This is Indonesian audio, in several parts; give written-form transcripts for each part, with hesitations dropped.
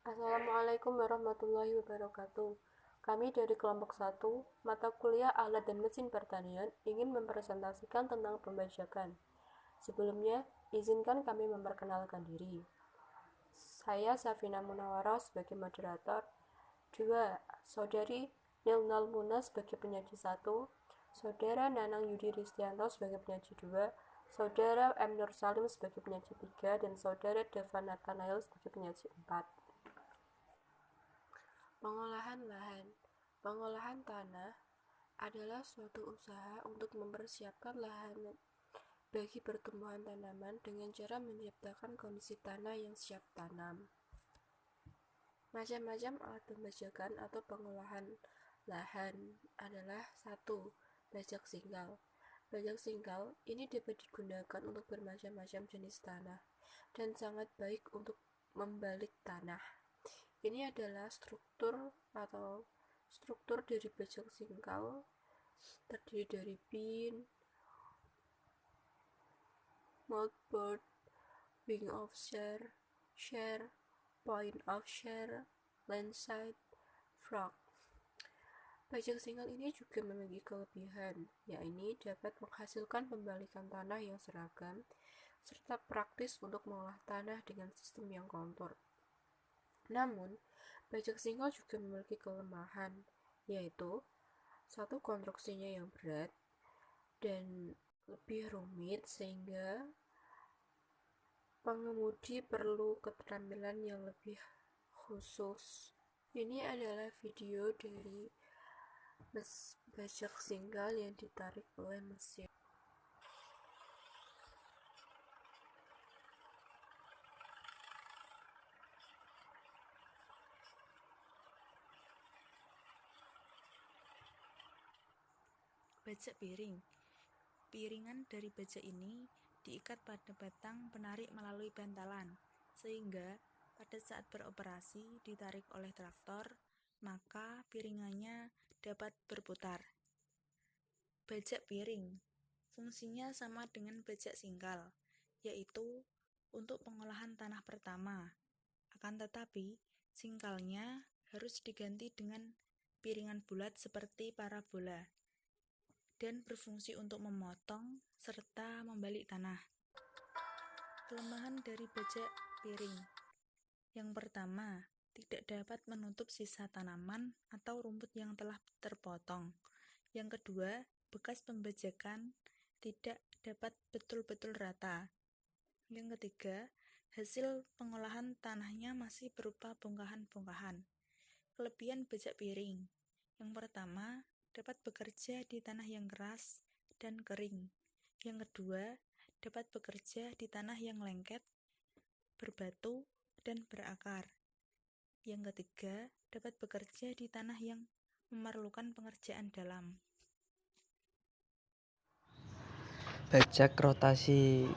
Assalamualaikum warahmatullahi wabarakatuh. Kami dari kelompok 1, mata kuliah Alat dan Mesin Pertanian, ingin mempresentasikan tentang pembajakan. Sebelumnya, izinkan kami memperkenalkan diri. Saya Safina Munawwarah sebagai moderator. 2. Saudari Nilnal Muna sebagai penyaji 1, Saudara Nanang Yudi Ristianto sebagai penyaji 2, Saudara M. Nur Salim sebagai penyaji 3, dan Saudara Deva Nathanael sebagai penyaji 4. Pengolahan lahan. Pengolahan tanah adalah suatu usaha untuk mempersiapkan lahan bagi pertumbuhan tanaman dengan cara menciptakan kondisi tanah yang siap tanam. Macam-macam alat pembajakan atau pengolahan lahan adalah 1. Bajak singkal. Bajak singkal ini dapat digunakan untuk bermacam-macam jenis tanah dan sangat baik untuk membalik tanah. Ini adalah struktur dari bajak singkal, terdiri dari pin, mouthboard, wing of share, point of share, landside, frog. Bajak singkal ini juga memiliki kelebihan, yakni dapat menghasilkan pembalikan tanah yang seragam serta praktis untuk mengolah tanah dengan sistem yang kontur. Namun, bajak singkal juga memiliki kelemahan, yaitu 1. Konstruksinya yang berat dan lebih rumit sehingga pengemudi perlu keterampilan yang lebih khusus. Ini adalah video dari bajak singkal yang ditarik oleh mesin. Bajak piring. Piringan dari bajak ini diikat pada batang penarik melalui bantalan, sehingga pada saat beroperasi ditarik oleh traktor, maka piringannya dapat berputar. Bajak piring fungsinya sama dengan bajak singkal, yaitu untuk pengolahan tanah pertama. Akan tetapi, singkalnya harus diganti dengan piringan bulat seperti parabola dan berfungsi untuk memotong serta membalik tanah. Kelemahan dari bajak piring. Yang pertama, tidak dapat menutup sisa tanaman atau rumput yang telah terpotong. Yang kedua, bekas pembajakan tidak dapat betul-betul rata. Yang ketiga, hasil pengolahan tanahnya masih berupa bongkahan-bongkahan. Kelebihan bajak piring. Yang pertama, dapat bekerja di tanah yang keras dan kering. Yang kedua, dapat bekerja di tanah yang lengket, berbatu, dan berakar. Yang ketiga, dapat bekerja di tanah yang memerlukan pengerjaan dalam. Bajak rotasi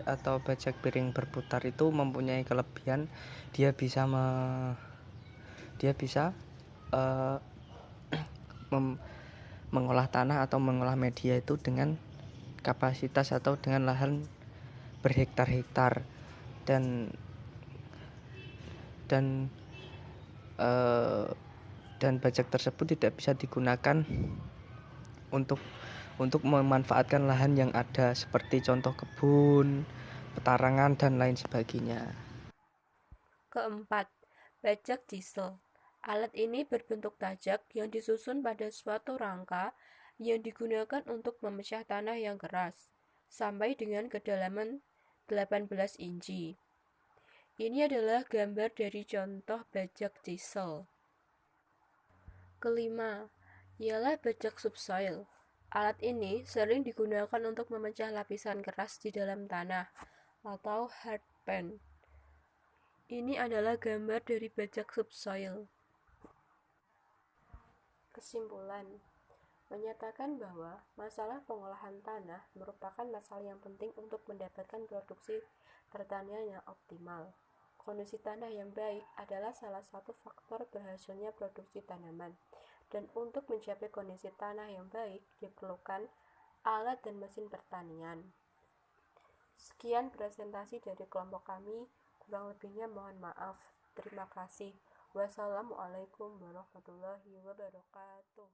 atau bajak piring berputar itu mempunyai kelebihan dia bisa mengolah tanah atau mengolah media itu dengan kapasitas atau dengan lahan berhektar-hektar dan bajak tersebut tidak bisa digunakan untuk memanfaatkan lahan yang ada seperti contoh kebun, petarangan dan lain sebagainya. Keempat, bajak diesel. Alat ini berbentuk tajak yang disusun pada suatu rangka yang digunakan untuk memecah tanah yang keras sampai dengan kedalaman 18 inci. Ini adalah gambar dari contoh bajak diesel. Kelima, ialah bajak subsoil. Alat ini sering digunakan untuk memecah lapisan keras di dalam tanah atau hard pan. Ini adalah gambar dari bajak subsoil. Kesimpulan, menyatakan bahwa masalah pengolahan tanah merupakan masalah yang penting untuk mendapatkan produksi pertanian yang optimal. Kondisi tanah yang baik adalah salah satu faktor berhasilnya produksi tanaman, dan untuk mencapai kondisi tanah yang baik diperlukan alat dan mesin pertanian. Sekian presentasi dari kelompok kami. Kurang lebihnya mohon maaf. Terima kasih. Wassalamualaikum warahmatullahi wabarakatuh.